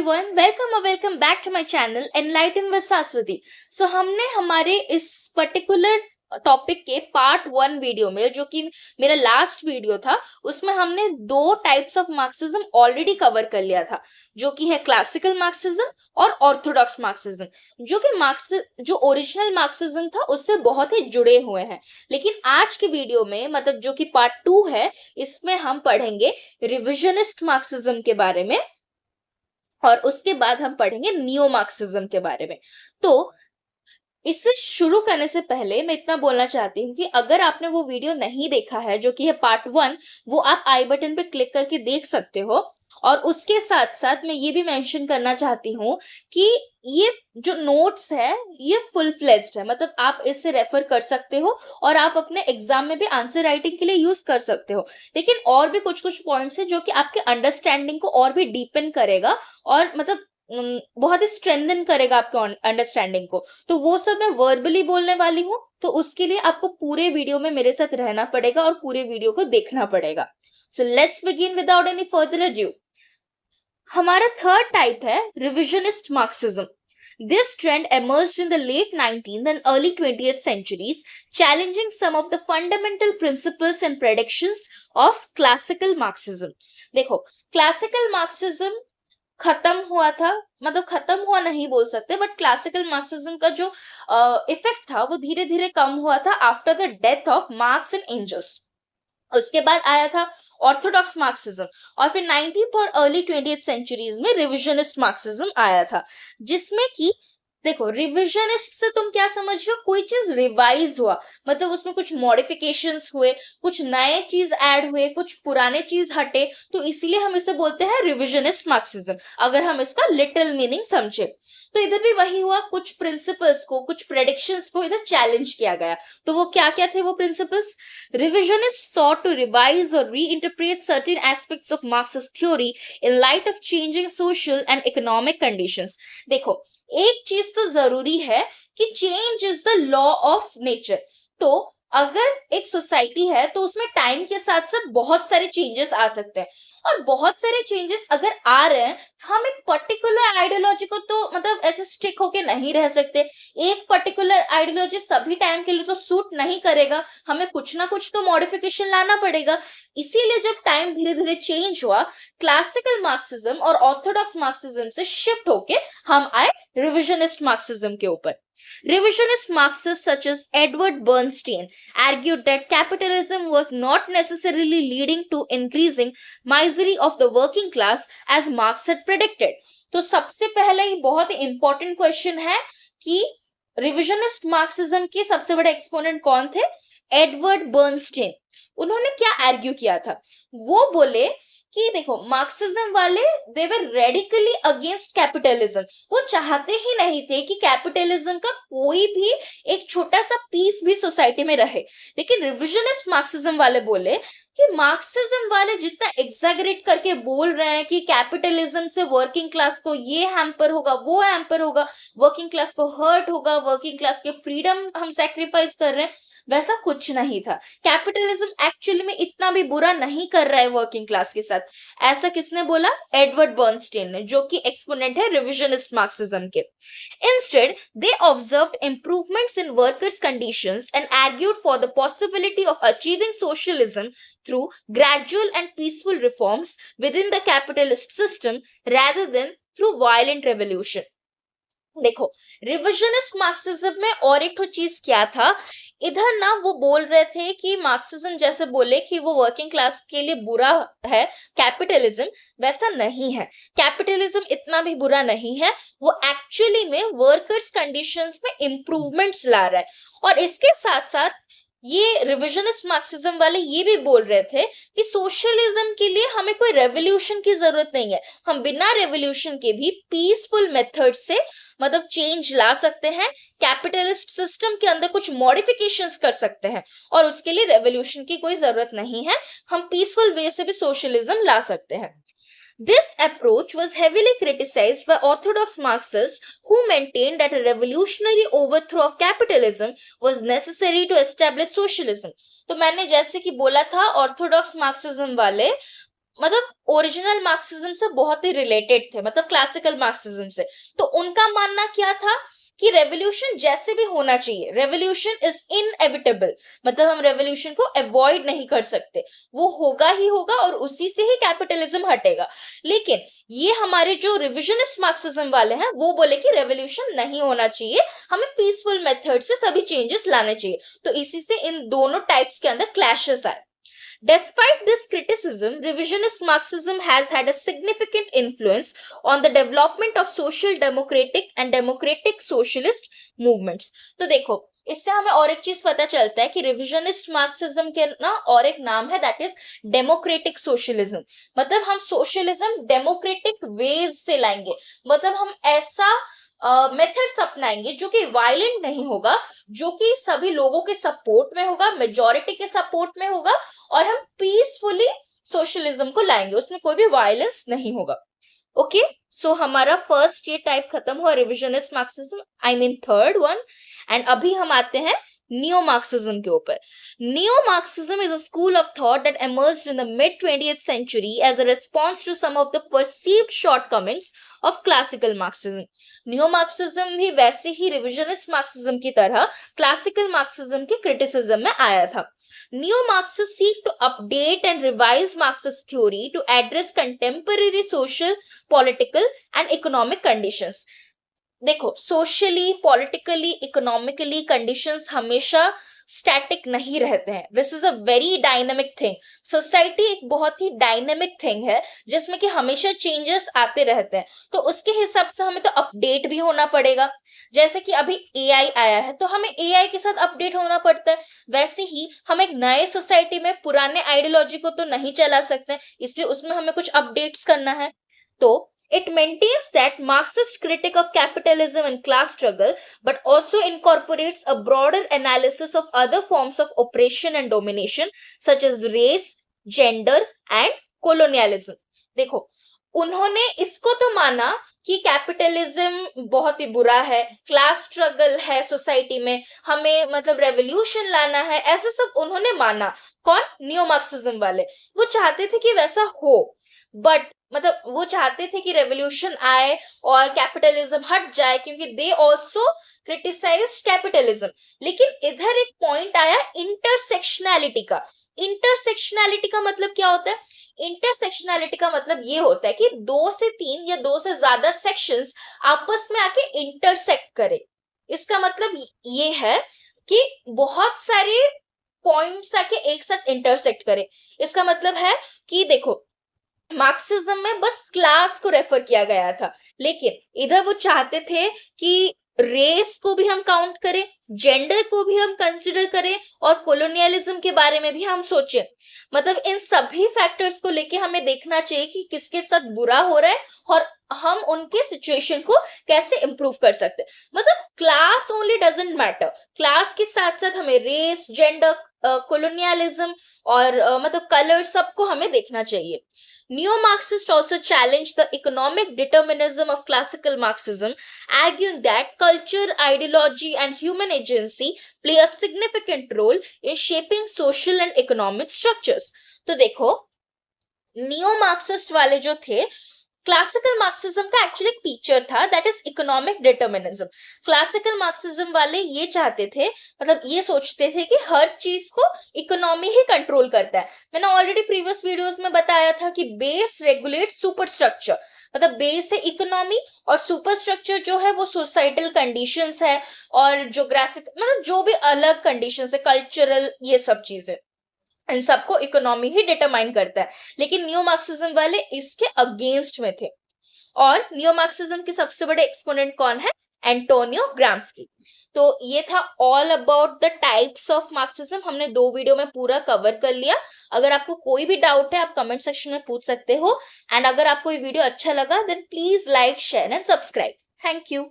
everyone, welcome back to my channel Enlighten with Saswati. So हमने हमारे इस particular topic के पार्ट 1 वीडियो में, जो कि मेरा लास्ट वीडियो था, उसमें हमने दो types of Marxism already cover कर लिया था, जो कि है क्लासिकल मार्क्सिज्म और ऑर्थोडॉक्स मार्क्सिज्म, जो कि जो ओरिजिनल मार्क्सिज्म था उससे बहुत ही जुड़े हुए हैं। लेकिन आज के वीडियो में, मतलब जो कि पार्ट 2 है, इसमें हम पढ़ेंगे रिविजनिस्ट मार्क्सिज्म के बारे में और उसके बाद हम पढ़ेंगे नियो मार्क्सिज्म के बारे में। तो इससे शुरू करने से पहले मैं इतना बोलना चाहती हूँ कि अगर आपने वो वीडियो नहीं देखा है, जो कि है पार्ट 1, वो आप आई बटन पे क्लिक करके देख सकते हो। और उसके साथ साथ मैं ये भी मेंशन करना चाहती हूँ कि ये जो नोट्स है ये फुल फ्लेज्ड है, मतलब आप इससे रेफर कर सकते हो और आप अपने एग्जाम में भी आंसर राइटिंग के लिए यूज कर सकते हो। लेकिन और भी कुछ कुछ पॉइंट्स है जो कि आपके अंडरस्टैंडिंग को और भी डीपन करेगा और मतलब बहुत ही स्ट्रेंथन करेगा आपके अंडरस्टैंडिंग को। तो वो सब मैं वर्बली बोलने वाली हूँ, तो उसके लिए आपको पूरे वीडियो में मेरे साथ रहना पड़ेगा और पूरे वीडियो को देखना पड़ेगा। So let's begin without any further adieu. हमारा थर्ड टाइप है revisionist Marxism. This trend emerged in the late 19th and early 20th centuries, challenging some of the fundamental principles and predictions of classical Marxism. देखो, classical Marxism खत्म हुआ था, मतलब खत्म हुआ नहीं बोल सकते, बट क्लासिकल मार्क्सिज्म का जो इफेक्ट था वो धीरे धीरे कम हुआ था after the death of Marx and Engels. उसके बाद आया था ऑर्थोडॉक्स मार्क्सिज्म और फिर 19th और अर्ली 20th सेंचुरीज में रिविजनिस्ट मार्क्सिज्म आया था, जिसमें कि देखो, रिविजनिस्ट से तुम क्या समझ रहे हो? कोई चीज रिवाइज हुआ, मतलब उसमें कुछ मॉडिफिकेशंस हुए, कुछ नए चीज ऐड हुए, कुछ पुराने चीज हटे, तो इसीलिए हम इसे बोलते हैं रिविजनिस्ट मार्क्सिज्म, अगर हम इसका लिटिल मीनिंग समझे। तो इधर भी वही हुआ, कुछ प्रिंसिपल्स को, कुछ प्रेडिक्शंस को इधर चैलेंज किया गया। तो वो क्या क्या थे वो principles? Revisionists sought to revise or reinterpret certain aspects of Marxist theory in light of changing social and economic conditions. देखो, एक चीज तो जरूरी है कि change is the law of nature. तो अगर एक सोसाइटी है तो उसमें टाइम के साथ साथ बहुत सारे चेंजेस आ सकते हैं, और बहुत सारे चेंजेस अगर आ रहे हैं, हम एक पर्टिकुलर आइडियोलॉजी को तो मतलब ऐसे स्टिक होके नहीं रह सकते। एक पर्टिकुलर आइडियोलॉजी सभी टाइम के लिए तो सूट नहीं करेगा, हमें कुछ ना कुछ तो मॉडिफिकेशन लाना पड़ेगा। इसीलिए जब टाइम धीरे धीरे चेंज हुआ, क्लासिकल मार्क्सिज्म और ऑर्थोडॉक्स मार्क्सिज्म से शिफ्ट होके हम आए रिविजनिस्ट मार्क्सिज्म के ऊपर। Revisionist Marxists such as Edward Bernstein argued that capitalism was not necessarily leading to increasing misery of the working class as Marx had predicted. तो सबसे पहले ही बहुत ही इंपॉर्टेंट क्वेश्चन है कि रिविजनिस्ट मार्क्सिज्म के सबसे बड़े एक्सपोनेंट कौन थे? Edward Bernstein. उन्होंने क्या आर्ग्यू किया था? वो बोले कि देखो, मार्क्सिज्म वाले दे वर रेडिकली अगेंस्ट कैपिटलिज्म। वो चाहते ही नहीं थे कि कैपिटलिज्म का कोई भी एक छोटा सा पीस भी सोसाइटी में रहे। लेकिन रिविजनिस्ट मार्क्सिज्म वाले बोले कि मार्क्सिज्म वाले जितना एग्जैगरेट करके बोल रहे हैं कि कैपिटलिज्म से वर्किंग क्लास को ये हैम्पर होगा, वो हैम्पर होगा, वर्किंग क्लास को हर्ट होगा, वर्किंग क्लास के फ्रीडम हम सैक्रिफाइस कर रहे हैं, वैसा कुछ नहीं था। कैपिटलिज्म एक्चुअली में इतना भी बुरा नहीं कर रहा है वर्किंग क्लास के साथ। ऐसा किसने बोला? एडवर्ड बर्नस्टीन ने, जो कि एक्सपोनेंट है रिविजनिस्ट मार्क्सिज्म के। Instead, they observed improvements in workers' conditions and argued for the possibility of achieving socialism through gradual and peaceful reforms within the capitalist system rather than through violent revolution. देखो, revisionist Marxism में और एक चीज क्या था, इधर ना वो बोल रहे थे कि मार्क्सिज्म जैसे बोले कि वो वर्किंग क्लास के लिए बुरा है कैपिटलिज्म, वैसा नहीं है। कैपिटलिज्म इतना भी बुरा नहीं है, वो एक्चुअली में वर्कर्स कंडीशंस में इंप्रूवमेंट्स ला रहा है। और इसके साथ साथ ये रिविजनिस्ट मार्क्सिज्म वाले ये भी बोल रहे थे कि सोशलिज्म के लिए हमें कोई रेवोल्यूशन की जरूरत नहीं है, हम बिना रेवोल्यूशन के भी पीसफुल मेथड से मतलब चेंज ला सकते हैं, कैपिटलिस्ट सिस्टम के अंदर कुछ मॉडिफिकेशंस कर सकते हैं, और उसके लिए रेवोल्यूशन की कोई जरूरत नहीं है, हम पीसफुल वे से भी सोशलिज्म ला सकते हैं। This approach was heavily criticized by orthodox Marxists who maintained that a revolutionary overthrow of capitalism was necessary to establish socialism. तो मैंने जैसे कि बोला था, ऑर्थोडॉक्स मार्क्सिज्म वाले मतलब ओरिजिनल मार्क्सिज्म से बहुत ही रिलेटेड थे, मतलब क्लासिकल मार्क्सिज्म से। तो उनका मानना क्या था कि रेवोल्यूशन जैसे भी होना चाहिए, रेवोल्यूशन इज इनएविटेबल, मतलब हम रेवोल्यूशन को अवॉइड नहीं कर सकते, वो होगा ही होगा और उसी से ही कैपिटलिज्म हटेगा। लेकिन ये हमारे जो रिविजनिस्ट मार्क्सिज्म वाले हैं वो बोले कि रेवोल्यूशन नहीं होना चाहिए, हमें पीसफुल मेथड से सभी चेंजेस लाने चाहिए। तो इसी से इन दोनों टाइप्स के अंदर क्लैशेस आए। Despite this criticism, revisionist Marxism has had a significant influence on the development of social democratic and democratic socialist movements. तो देखो, इससे हमें और एक चीज पता चलता है कि रिविजनिस्ट मार्क्सिज्म के ना और एक नाम है, दैट इज डेमोक्रेटिक सोशलिज्म। मतलब हम सोशलिज्म डेमोक्रेटिक वेज से लाएंगे, मतलब हम ऐसा मेथड्स अपनाएंगे जो कि वायलेंट नहीं होगा, जो कि सभी लोगों के सपोर्ट में होगा, मेजॉरिटी के सपोर्ट में होगा, और हम पीसफुली सोशलिज्म को लाएंगे, उसमें कोई भी वायलेंस नहीं होगा। ओके, सो हमारा फर्स्ट ये टाइप खत्म हुआ, revisionist Marxism, I mean third one. And अभी हम आते हैं नियो मार्क्सिज्म के ऊपर। Neo Marxism is a school of thought that emerged in the mid 20th century as a response to some of the perceived shortcomings of classical Marxism. Neo Marxism भी वैसे ही revisionist Marxism की तरह classical Marxism के criticism में आया था। Neo-Marxists seek to update and revise Marxist theory to address contemporary social, political and economic conditions. देखो, socially, politically, economically conditions हमेशा स्टैटिक नहीं रहते हैं। This is a very dynamic thing. Society एक बहुत ही डायनेमिक थिंग है जिसमें कि हमेशा चेंजेस आते रहते हैं, तो उसके हिसाब से हमें तो अपडेट भी होना पड़ेगा। जैसे कि अभी एआई आया है तो हमें एआई के साथ अपडेट होना पड़ता है, वैसे ही हम एक नए सोसाइटी में पुराने आइडियोलॉजी को तो नहीं चला सकते, इसलिए उसमें हमें कुछ अपडेट्स करना है। तो it maintains that Marxist critique of capitalism and class struggle, but also incorporates a broader analysis of other forms of oppression and domination, such as race, gender, and colonialism. देखो, उन्होंने इसको तो माना कि कैपिटलिज्म बहुत ही बुरा है, क्लास स्ट्रगल है सोसाइटी में, हमें मतलब रेवोल्यूशन लाना है, ऐसे सब उन्होंने माना। कौन? नियो मार्क्सिज्म वाले। वो चाहते थे कि वैसा हो, बट मतलब वो चाहते थे कि रेवोल्यूशन आए और कैपिटलिज्म हट जाए, क्योंकि दे ऑल्सो क्रिटिसाइज्ड कैपिटलिज्म। लेकिन इधर एक पॉइंट आया इंटरसेक्शनैलिटी का। इंटरसेक्शनैलिटी का मतलब क्या होता है? इंटरसेक्शनैलिटी का मतलब ये होता है कि 2 से 3 या 2 से ज्यादा सेक्शंस आपस में आके इंटरसेक्ट करे। इसका मतलब ये है कि बहुत सारे पॉइंट्स आके एक साथ इंटरसेक्ट करे। इसका मतलब है कि देखो, मार्क्सिज्म में बस क्लास को रेफर किया गया था, लेकिन इधर वो चाहते थे कि रेस को भी हम काउंट करें, जेंडर को भी हम कंसिडर करें, और कोलोनियलिज्म के बारे में भी हम सोचें। मतलब इन सभी फैक्टर्स को लेके हमें देखना चाहिए कि किसके साथ बुरा हो रहा है और हम उनके सिचुएशन को कैसे इंप्रूव कर सकते हैं। मतलब class only doesn't matter, class के साथ साथ हमें रेस, जेंडर, कोलोनियलिज्म और मतलब कलर, सबको हमें देखना चाहिए। Neo-Marxists also challenged the economic determinism of classical Marxism, arguing that culture, ideology, and human agency play a significant role in shaping social and economic structures. तो देखो, नियो-मार्क्सिस्ट वाले जो थे, क्लासिकल मार्क्सिज्म का एक्चुअली एक फीचर था, that is economic determinism. Classical Marxism वाले ये चाहते थे, मतलब ये सोचते थे कि हर चीज को इकोनॉमी ही कंट्रोल करता है। मैंने ऑलरेडी प्रीवियस वीडियोस में बताया था कि बेस रेगुलेट सुपर स्ट्रक्चर, मतलब बेस है इकोनॉमी और सुपर स्ट्रक्चर जो है वो सोसाइटल कंडीशंस है और ज्योग्राफिक, मतलब जो भी अलग कंडीशंस है, कल्चरल, ये सब चीजें, इन सबको इकोनॉमी ही डिटरमाइन करता है। लेकिन नियो मार्क्सिज्म वाले इसके अगेंस्ट में थे। और नियो मार्क्सिज्म के सबसे बड़े एक्सपोनेंट कौन है? Antonio Gramsci. तो ये था all about the types of Marxism. हमने 2 वीडियो में पूरा कवर कर लिया। अगर आपको कोई भी डाउट है आप कमेंट सेक्शन में पूछ सकते हो। एंड अगर आपको ये वीडियो अच्छा लगा then please like, share and subscribe. Thank you.